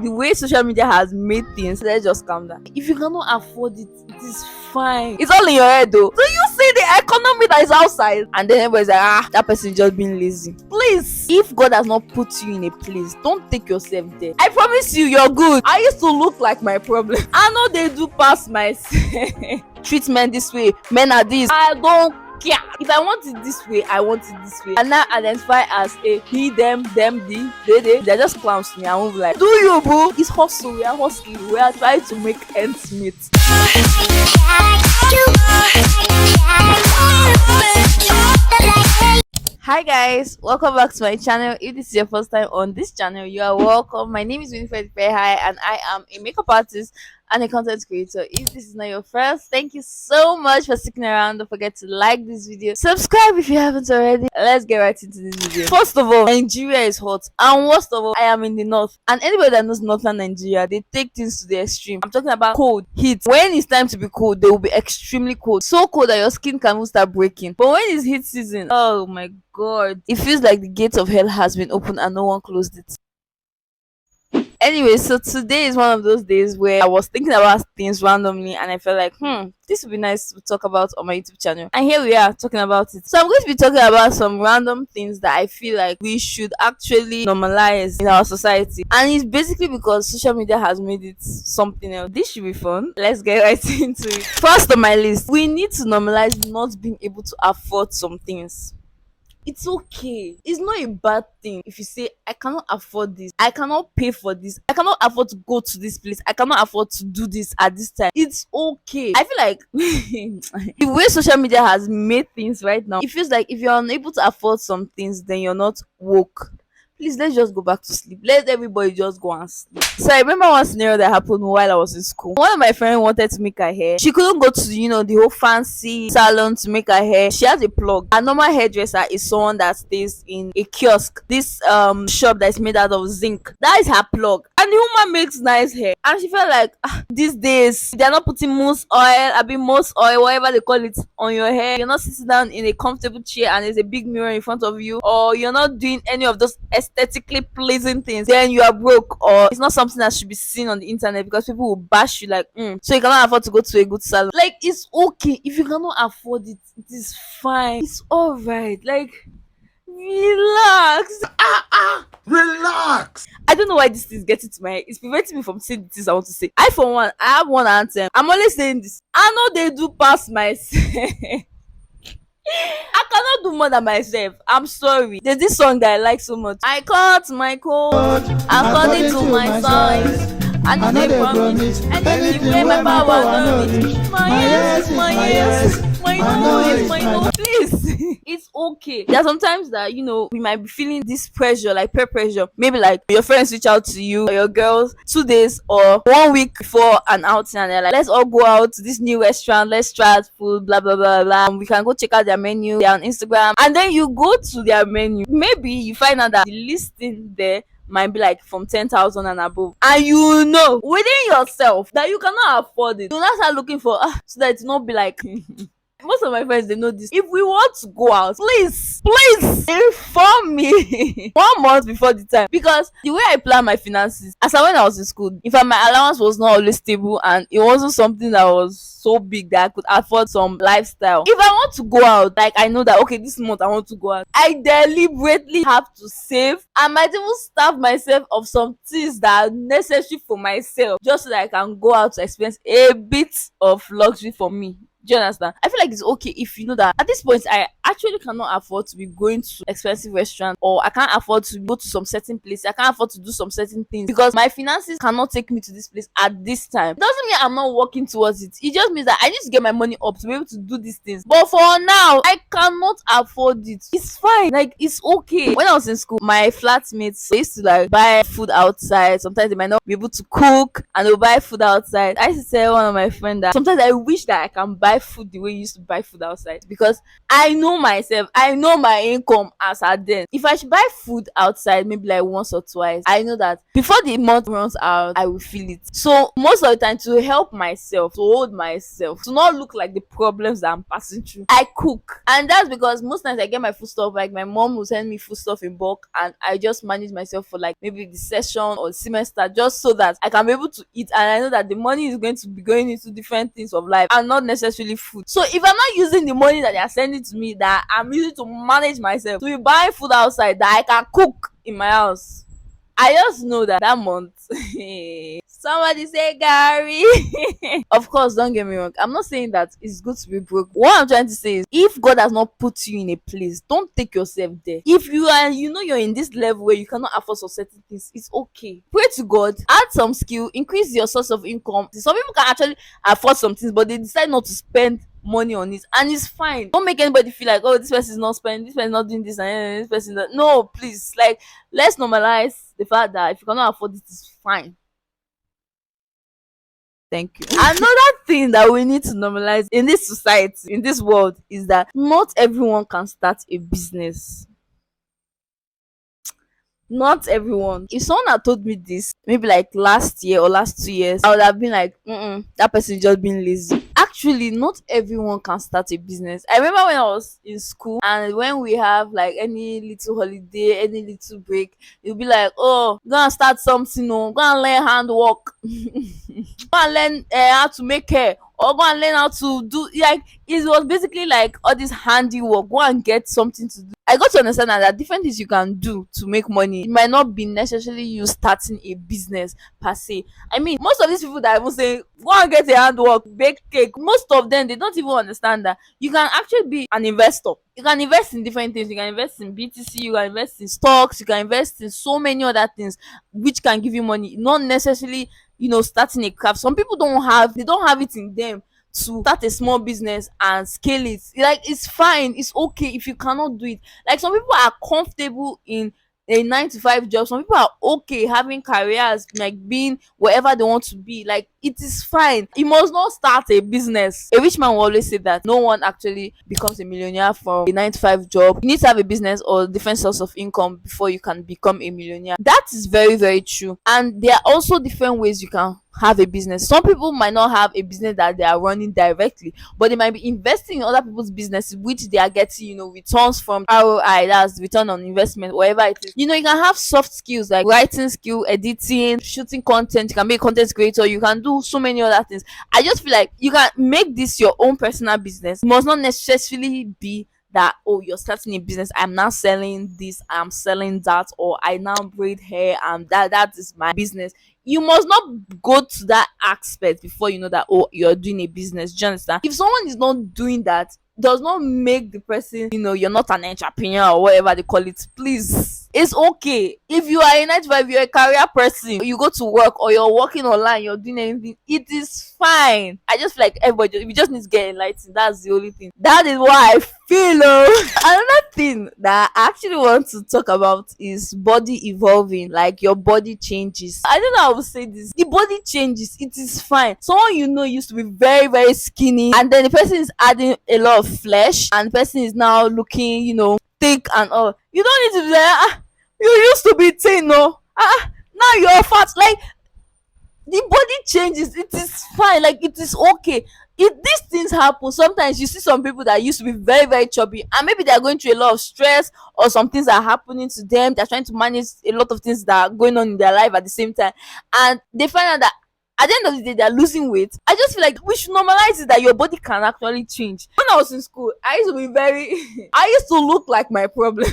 The way social media has made things, let's just calm down. If you cannot afford it, it is fine. It's all in your head though. So you see the economy that is outside, and then everybody's like, that person just being lazy. Please, if God has not put you in a place, don't take yourself there. I promise you, you're good. I used to look like my problem. I know they do pass myself. Treatment this way, men are this. I don't care. If I want it this way, I want it this way. And now identify as a he, them, they. They're just clowns to me. I won't be like, do you, boo? It's hustle. We are hustling. We are trying to make ends meet. Hi guys, welcome back to my channel. If this is your first time on this channel, you are welcome. My name is Winifred Hi, and I am a makeup artist and a content creator. If this is not your first, thank you so much for sticking around. Don't forget to like this video, subscribe if you haven't already. Let's get right into this video. First of all, Nigeria is hot, and worst of all, I am in the north, and anybody that knows northern Nigeria, they take things to the extreme. I'm talking about cold, heat. When it's time to be cold, they will be extremely cold, so cold that your skin can even start breaking. But when it's heat season, oh my god, it feels like the gate of hell has been opened and no one closed it. Anyway, so today is one of those days where I was thinking about things randomly and I felt like, this would be nice to talk about on my YouTube channel. And here we are talking about it. So I'm going to be talking about some random things that I feel like we should actually normalize in our society. And it's basically because social media has made it something else. This should be fun. Let's get right into it. First on my list, we need to normalize not being able to afford some things. It's okay. It's not a bad thing if you say, I cannot afford this, I cannot pay for this, I cannot afford to go to this place, I cannot afford to do this at this time. It's okay. I feel like the way social media has made things right now, it feels like if you're unable to afford some things, then you're not woke. Please, let's just go back to sleep. Let everybody just go and sleep. So I remember one scenario that happened while I was in school. One of my friends wanted to make her hair. She couldn't go to, the whole fancy salon to make her hair. She has a plug. A normal hairdresser is someone that stays in a kiosk. This shop that is made out of zinc. That is her plug. And the woman makes nice hair. And she felt like, these days, they're not putting mousse oil, whatever they call it, on your hair. You're not sitting down in a comfortable chair and there's a big mirror in front of you. Or you're not doing any of those aesthetically pleasing things, then you are broke, or it's not something that should be seen on the internet because people will bash you like, so you cannot afford to go to a good salon. Like, it's okay if you cannot afford it. It is fine. It's all right. Like, relax. Relax. I don't know why this is getting to my head. It's preventing me from saying the things I want to say. I, for one, I have one answer. I'm always saying this. I know they do pass myself. I cannot do more than myself. I'm sorry. There's this song that I like so much. I cut my coat according to my size. I know they promise anything where my power don't reach. My yes, my no. Please, it's okay. There are sometimes that we might be feeling this pressure, like peer pressure. Maybe like your friends reach out to you or your girls 2 days or 1 week before an outing, and they're like, let's all go out to this new restaurant. Let's try out food. Blah blah blah blah. We can go check out their menu. They're on Instagram, and then you go to their menu. Maybe you find out that the listing there might be like from 10,000 and above, and within yourself that you cannot afford it. You not start looking for so that it not be like most of my friends, they know this. If we want to go out, please inform me 1 month before the time, because the way I plan my finances, as when I was in school, in fact, my allowance was not always stable and it wasn't something that was so big that I could afford some lifestyle. If I want to go out, like I know that okay, this month I want to go out, I deliberately have to save. I might even starve myself of some things that are necessary for myself, just so that I can go out to experience a bit of luxury for me. Do you understand? I feel like it's okay if you know that at this point I actually cannot afford to be going to expensive restaurants, or I can't afford to go to some certain place. I can't afford to do some certain things because my finances cannot take me to this place at this time. It doesn't mean I'm not working towards it. It just means that I need to get my money up to be able to do these things. But for now, I cannot afford it. It's fine. Like, it's okay. When I was in school, my flatmates, they used to like buy food outside. Sometimes they might not be able to cook and they'll buy food outside. I used to tell one of my friends that sometimes I wish that I can buy food the way you used to buy food outside, because I know even myself, I know my income as at then. If I should buy food outside maybe like once or twice, I know that before the month runs out I will feel it. So most of the time, to help myself, to hold myself, to not look like the problems that I'm passing through, I cook. And that's because most times I get my food stuff, like my mom will send me food stuff in bulk, and I just manage myself for like maybe the session or semester, just so that I can be able to eat, and I know that the money is going to be going into different things of life and not necessarily food. So if I'm not using the money that they are sending to me, that I'm using to manage myself, to be buying food outside that I can cook in my house, I just know that that month somebody say Gary. Of course, don't get me wrong, I'm not saying that it's good to be broke. What I'm trying to say is, if God has not put you in a place, don't take yourself there. If you are, you know, you're in this level where you cannot afford some certain things, it's okay. Pray to God, add some skill, increase your source of income. Some people can actually afford some things, but they decide not to spend money on it, and it's fine. Don't make anybody feel like, oh, this person is not spending, this person is not doing this, and this person that. No, please, like, let's normalize the fact that if you cannot afford it, it's fine. Thank you. Another thing that we need to normalize in this society, in this world, is that not everyone can start a business. Not everyone. If someone had told me this maybe like last year or last 2 years, I would have been like, that person is just being lazy. Actually, not everyone can start a business. I remember when I was in school, and when we have like any little holiday, any little break, you'll be like, oh, go and start something, no, go and learn handwork. Go and learn how to make hair, or go and learn how to do, like, it was basically like all this handiwork. Go and get something to do. I got to understand that there are different things you can do to make money. It might not be necessarily you starting a business per se. I mean, most of these people that I even say go and get a handwork, bake cake, most of them, they don't even understand that you can actually be an investor. You can invest in different things. You can invest in BTC, you can invest in stocks, you can invest in so many other things which can give you money. Not necessarily, starting a craft. Some people they don't have it in them to start a small business and scale it. Like, it's fine, it's okay if you cannot do it. Like, some people are comfortable in a 9 to 5 job. Some people are okay having careers, like being wherever they want to be. Like, it is fine. You must not start a business. A rich man will always say that no one actually becomes a millionaire from a 9 to 5 job. You need to have a business or different source of income before you can become a millionaire. That is very, very true. And there are also different ways you can have a business. Some people might not have a business that they are running directly, but they might be investing in other people's businesses, which they are getting, returns from ROI, that's return on investment, whatever it is. You can have soft skills like writing skill, editing, shooting content. You can be a content creator. You can do so many other things. I just feel like you can make this your own personal business. It must not necessarily be that, oh, you're starting a business, I'm now selling this, I'm selling that, or I now braid hair, and that is my business. You must not go to that aspect before you know that, oh, you're doing a business. Do you understand? If someone is not doing that, does not make the person, you're not an entrepreneur or whatever they call it. Please, it's okay. If you are a 9 to 5, you're a career person, you go to work, or you're working online, you're doing anything, it is fine. I just feel like everybody, we just need to get enlightened. That's the only thing. That is what I feel. Another thing that I actually want to talk about is body evolving. Like, your body changes. I don't know how to say this. The body changes. It is fine. Someone used to be very, very skinny, and then the person is adding a lot of flesh, and the person is now looking, thick and all. You don't need to be like, you used to be thin, no. Now you're fat. Like, the body changes. It is fine. Like, it is okay. If these things happen, sometimes you see some people that used to be very, very chubby, and maybe they're going through a lot of stress, or some things are happening to them. They're trying to manage a lot of things that are going on in their life at the same time, and they find out that at the end of the day they're losing weight. I just feel like we should normalize it, that your body can actually change. When I was in school, I used to be very I used to look like my problem.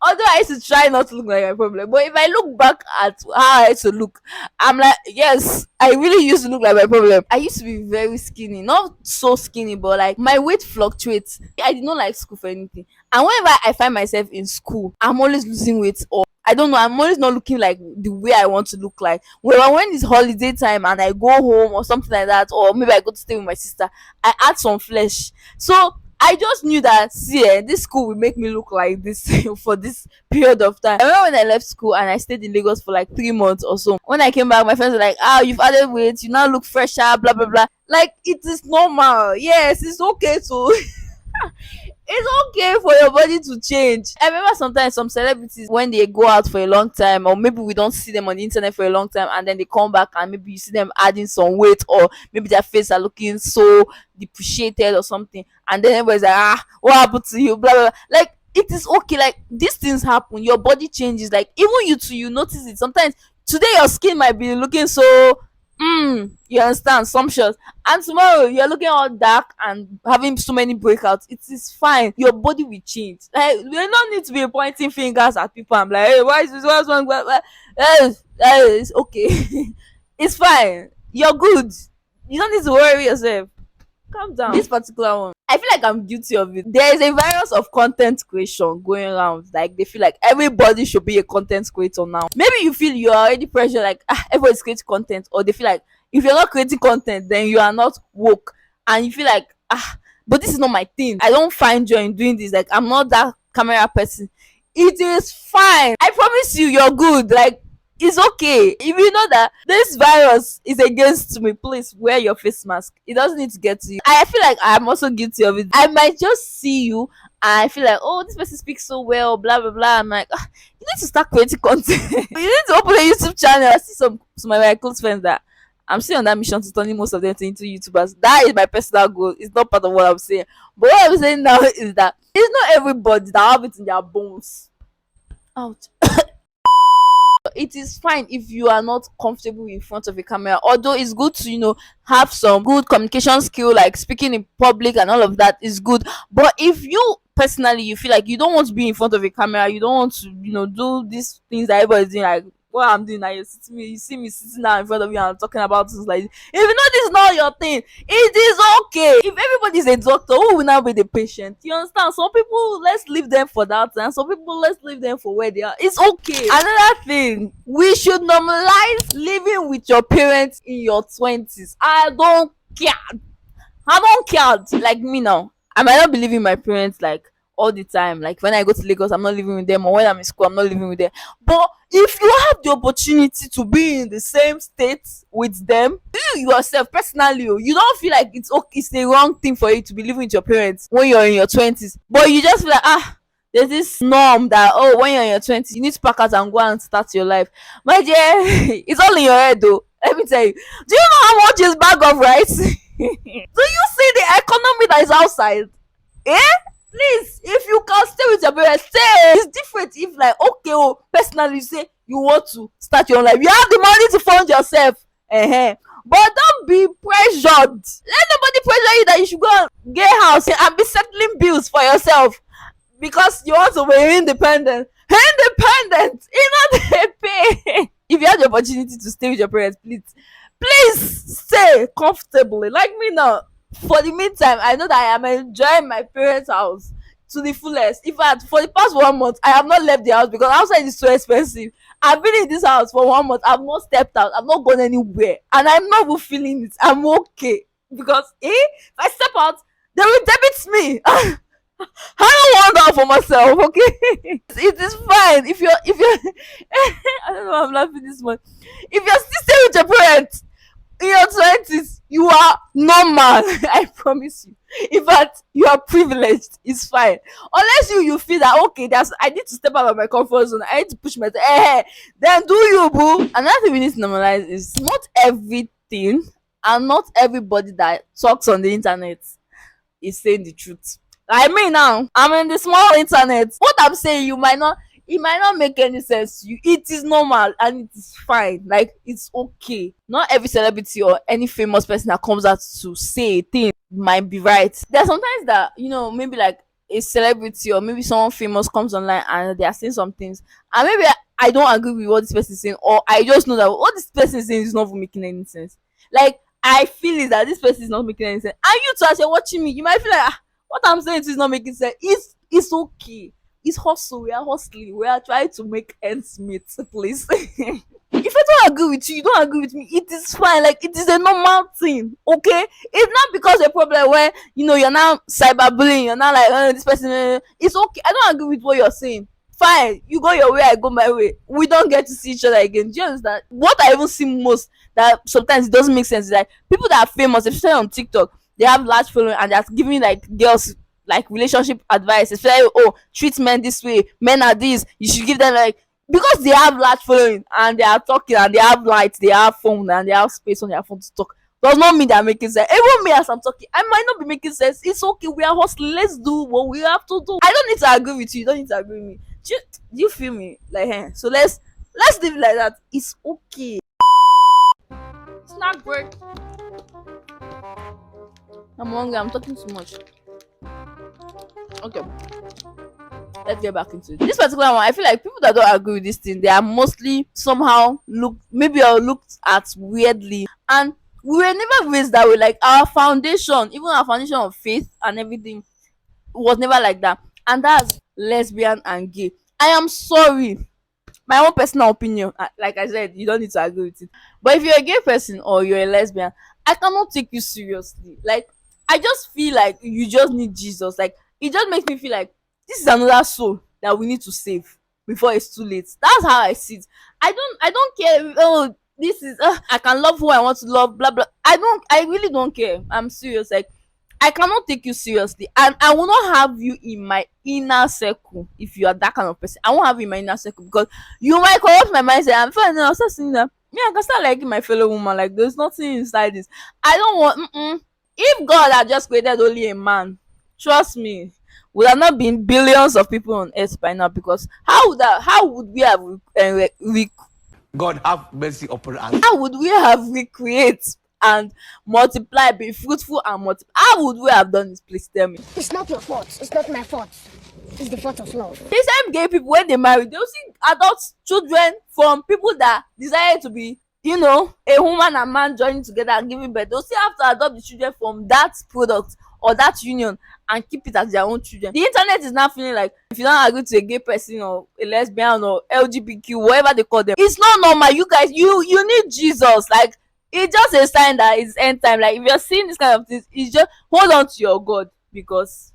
Although I used to try not to look like my problem, but if I look back at how I used to look, I'm like, yes, I really used to look like my problem. I used to be very skinny, not so skinny, but like my weight fluctuates. I did not like school for anything, and whenever I find myself in school, I'm always losing weight, or I don't know, I'm always not looking like the way I want to look like. When it's holiday time and I go home or something like that, or maybe I go to stay with my sister, I add some flesh. So I just knew that, see, this school will make me look like this for this period of time. I remember when I left school and I stayed in Lagos for like 3 months or so. When I came back, my friends were like, you've added weight, you now look fresher, blah, blah, blah. Like, it is normal. Yes, it's okay to It's okay for your body to change. I remember sometimes some celebrities when they go out for a long time, or maybe we don't see them on the internet for a long time, and then they come back and maybe you see them adding some weight, or maybe their face are looking so depreciated or something, and then everybody's like, what happened to you? Blah blah blah. Like it is okay. Like these things happen. Your body changes. Like even you too, you notice it sometimes. Today your skin might be looking so you understand, sumptuous, and tomorrow you're looking all dark and having so many breakouts. It is fine, your body will change. Like we don't need to be pointing fingers at people. I'm like, hey, why is this, what's wrong? It's okay. It's fine, you're good, you don't need to worry yourself. Calm down. This particular one, I feel like I'm guilty of it. There is a virus of content creation going around. Like they feel like everybody should be a content creator now. Maybe you feel you're already pressured, like everybody's creating content, or they feel like if you're not creating content, then you are not woke, and you feel like but this is not my thing. I don't find joy in doing this. Like I'm not that camera person. It is fine. I promise you, you're good. Like it's okay. If you know that this virus is against me, please wear your face mask. It doesn't need to get to you. I feel like I'm also guilty of it. I might just see you and I feel like, oh, this person speaks so well, blah blah blah. I'm like, you need to start creating content. You need to open a YouTube channel. I see some of my close friends that I'm still on that mission to turning most of them into YouTubers. That is my personal goal. It's not part of what I'm saying. But what I'm saying now is that it's not everybody that have it in their bones. Ouch. It is fine if you are not comfortable in front of a camera, although it's good to have some good communication skill, like speaking in public and all of that is good. But if you personally you feel like you don't want to be in front of a camera, you don't want to do these things that everybody's doing, like what I'm doing now, you see me sitting down in front of you and talking about things like this. If you know this is not your thing, it is okay. If everybody's a doctor, who will now be the patient? You understand? Some people, let's leave them for that, and some people, let's leave them for where they are. It's okay. Another thing, we should normalize living with your parents in your 20s. Care. I don't care. Like me now, I might not be living with my parents like all the time. Like when I go to Lagos, I'm not living with them, or when I'm in school, I'm not living with them. But if you have the opportunity to be in the same state with them, you yourself personally, you don't feel like it's okay, it's the wrong thing for you to be living with your parents when you're in your 20s. But you just feel like there's this norm that when you're in your 20s, you need to pack out and go and start your life. My dear, it's all in your head though. Let me tell you. Do you know how much is bag of rice? Do you see the economy that is outside? Eh? Please, if you can stay with your parents, stay. It's different if like personally you say you want to start your own life. You have the money to fund yourself. But don't be pressured. Let nobody pressure you that you should go and get a house and be settling bills for yourself because you want to be independent. Independent! You know they pay. If you have the opportunity to stay with your parents, please stay comfortably. Like me now. For the meantime, I know that I am enjoying my parents' house to the fullest. In fact, for the past 1 month, I have not left the house because outside is so expensive. I've been in this house for 1 month. I've not stepped out. I've not gone anywhere, and I'm not even feeling it. I'm okay because if I step out, they will debit me. I don't want that for myself. Okay, it is fine if you're. I don't know why I'm laughing this much. If you're still staying with your parents in your 20s, you are normal. I promise you. In fact, you are privileged. It's fine. Unless you feel that okay, I need to step out of my comfort zone. I need to push myself. Then do you, boo? Another thing we need to normalize is not everything and not everybody that talks on the internet is saying the truth. Like me now, I'm in the small internet. What I'm saying, it might not make any sense to you. It is normal and it is fine. Like it's okay. Not every celebrity or any famous person that comes out to say a thing might be right. There's sometimes that maybe like a celebrity or maybe someone famous comes online and they are saying some things, and maybe I don't agree with what this person is saying, or I just know that what this person is saying is not even making any sense. Like I feel is that this person is not making any sense, and you too, as you're watching me, you might feel like what I'm saying is not making sense. It's okay. It's hustle. We are hustling. We are trying to make ends meet, please. If I don't agree with you, you don't agree with me. It is fine. Like it is a normal thing. Okay? It's not because a problem where you're now cyberbullying. You're not like this person. It's okay. I don't agree with what you're saying. Fine. You go your way, I go my way. We don't get to see each other again. Do you understand? What I even see most that sometimes it doesn't make sense is like people that are famous, especially on TikTok, they have large following and they're giving like girls like relationship advice, especially oh treat men this way, men are this, you should give them like, because they have large following and they are talking and they have lights, they have phone and they have space on their phone to talk, does not mean they're making sense. Even me as I'm talking, I might not be making sense. It's okay. We are hustling. Let's do what we have to do. I don't need to agree with you. You don't need to agree with me. Do you feel me? Like, so let's live like that. It's okay. Snack break. I'm hungry. I'm talking too much. Okay, let's get back into it. This particular one, I feel like people that don't agree with this thing, they are mostly somehow looked, maybe or looked at weirdly, and we were never raised that way. Like our foundation, even our foundation of faith and everything, was never like that. And that's lesbian and gay. I am sorry, my own personal opinion, like I said, you don't need to agree with it, but if you're a gay person or you're a lesbian, I cannot take you seriously. Like, I just feel like you just need Jesus. Like, it just makes me feel like this is another soul that we need to save before it's too late. That's how I see it. I don't care. Oh, this is I can love who I want to love, blah blah. I really don't care. I'm serious. Like, I cannot take you seriously, and I will not have you in my inner circle. If you are that kind of person, I won't have you in my inner circle, because you might corrupt my mindset. I'm fine. I'll start seeing that. Yeah, I can start liking my fellow woman. Like, there's nothing inside this. I don't want. If God had just created only a man, trust me, would have not been billions of people on earth by now. Because how would we have God have mercy upon us. how would we have recreate and multiply, be fruitful and multiply? How would we have done this? Please tell me. It's not your fault. It's not my fault. It's the fault of love. The same gay people, when they marry, they'll see adult children from people that desire to be, a woman and man joining together and giving birth. They'll still have to adopt the children from that product or that union and keep it as their own children. The internet is now feeling like if you don't agree to a gay person or a lesbian or LGBTQ, whatever they call them, it's not normal. You guys, you need Jesus. Like, it's just a sign that it's end time. Like, if you're seeing this kind of things, it's just hold on to your God, because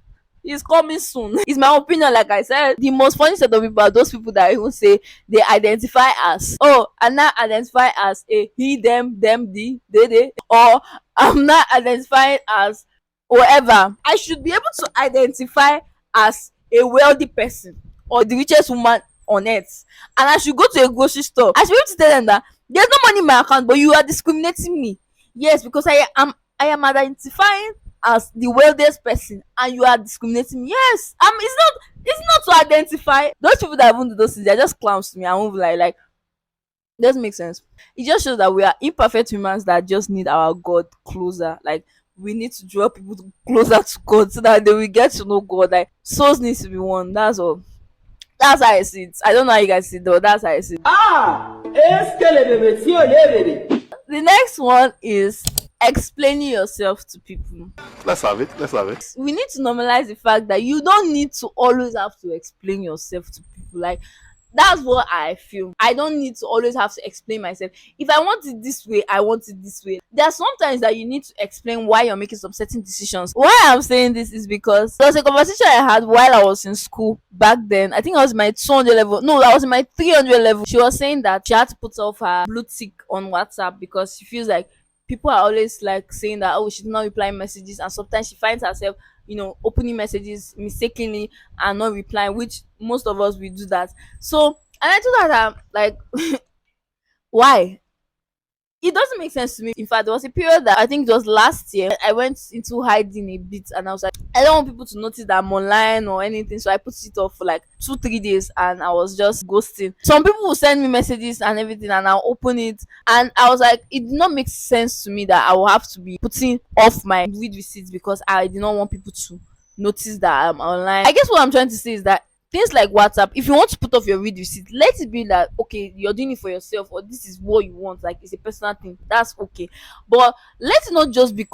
it's coming soon. It's my opinion. Like I said, the most funny set of people are those people that even say they identify as, oh, I'm not identify as a he, them, they, or I'm not identifying as whatever. I should be able to identify as a wealthy person or the richest woman on earth, and I should go to a grocery store. I should be able to tell them that there's no money in my account, but you are discriminating me. Yes, because I am identifying as the wealthiest person and you are discriminating me. Yes, it's not to identify. Those people that even do those things, they're just clowns to me. I won't be like, doesn't make sense. It just shows that we are imperfect humans that just need our God closer. Like, we need to draw people closer to God so that they will get to know God. Like, souls needs to be one. That's all. That's how I see it. I don't know how you guys see it, though. That's how I see it. The next one is explaining yourself to people. Let's have it. Let's have it. We need to normalize the fact that you don't need to always have to explain yourself to people. Like, that's what I feel. I don't need to always have to explain myself. If I want it this way, I want it this way. There are sometimes that you need to explain why you're making some certain decisions. Why I'm saying this is because there was a conversation I had while I was in school back then. I think I was in my 200 level. No, I was in my 300 level. She was saying that she had to put off her blue tick on WhatsApp because she feels like people are always like saying that, oh, she's not replying messages, and sometimes she finds herself opening messages mistakenly and not replying, which most of us will do that. So, and I told her that, like, why? It doesn't make sense to me. In fact, there was a period that I think it was last year, I went into hiding a bit, and I was like, I don't want people to notice that I'm online or anything, so I put it off for like 2-3 days, and I was just ghosting. Some people will send me messages and everything, and I'll open it, and I was like, it did not make sense to me that I will have to be putting off my read receipts because I did not want people to notice that I'm online. I guess what I'm trying to say is that things like WhatsApp, if you want to put off your read receipt, let it be that, okay, you're doing it for yourself, or this is what you want, like it's a personal thing, that's okay. But let it not just be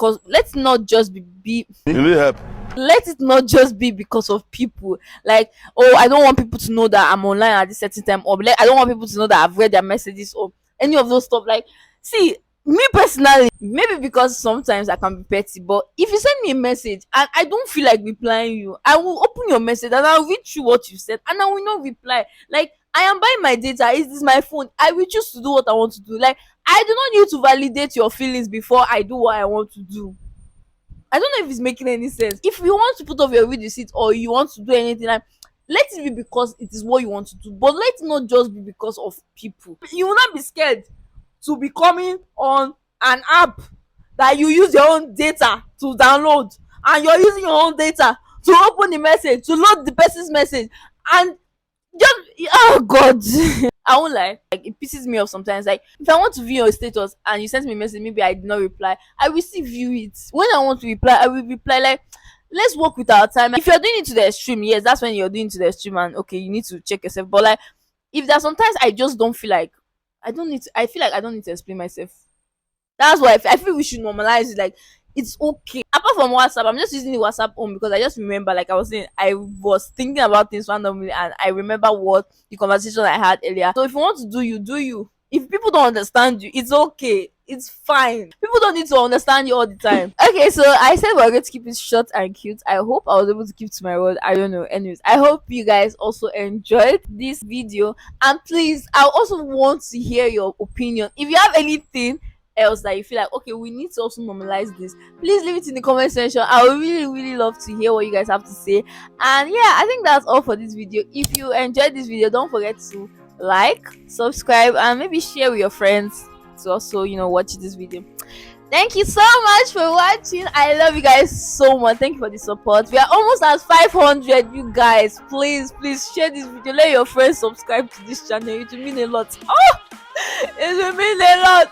You need help. let it not just be because of people. Like, oh, I don't want people to know that I'm online at this certain time, or like, I don't want people to know that I've read their messages, or any of those stuff. Like, see, me personally, maybe because sometimes I can be petty, but if you send me a message and I don't feel like replying you, I will open your message and I'll read through what you said and I will not reply. Like, I am buying my data, is this my phone? I will choose to do what I want to do. Like, I do not need to validate your feelings before I do what I want to do. I don't know if it's making any sense. If you want to put off your read receipt or you want to do anything, like, let it be because it is what you want to do, but let it not just be because of people. You will not be scared to be coming on an app that you use your own data to download, and you're using your own data to open the message, to load the person's message, and just, oh god. I won't lie, like, it pisses me off sometimes. Like, if I want to view your status and you sent me a message, maybe I did not reply, I will still view it. When I want to reply, I will reply. Like, let's work with our time. If you're doing it to the extreme, yes, that's when you're doing it to the extreme, and okay, you need to check yourself. But like, if there's sometimes I just don't feel like, I feel like I don't need to explain myself. That's why I feel we should normalize it. Like, it's okay. Apart from WhatsApp, I'm just using the WhatsApp home because I just remember, like I was saying, I was thinking about things randomly and I remember what the conversation I had earlier. So if you want to do you, do you. If people don't understand you, it's okay. It's fine. People don't need to understand you all the time. Okay, so I said we're going to keep it short and cute. I hope I was able to keep to my word. I don't know. Anyways, I hope you guys also enjoyed this video. And please, I also want to hear your opinion. If you have anything else that you feel like, okay, we need to also normalize this, please leave it in the comment section. I would really love to hear what you guys have to say. And yeah, I think that's all for this video. If you enjoyed this video, don't forget to like, subscribe, and maybe share with your friends to also, watch this video. Thank you so much for watching. I love you guys so much. Thank you for the support. We are almost at 500, you guys. Please share this video. Let your friends subscribe to this channel. It will mean a lot. Oh, it will mean a lot.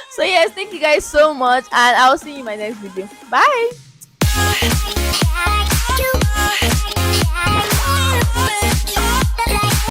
So yes, thank you guys so much, and I'll see you in my next video. Bye.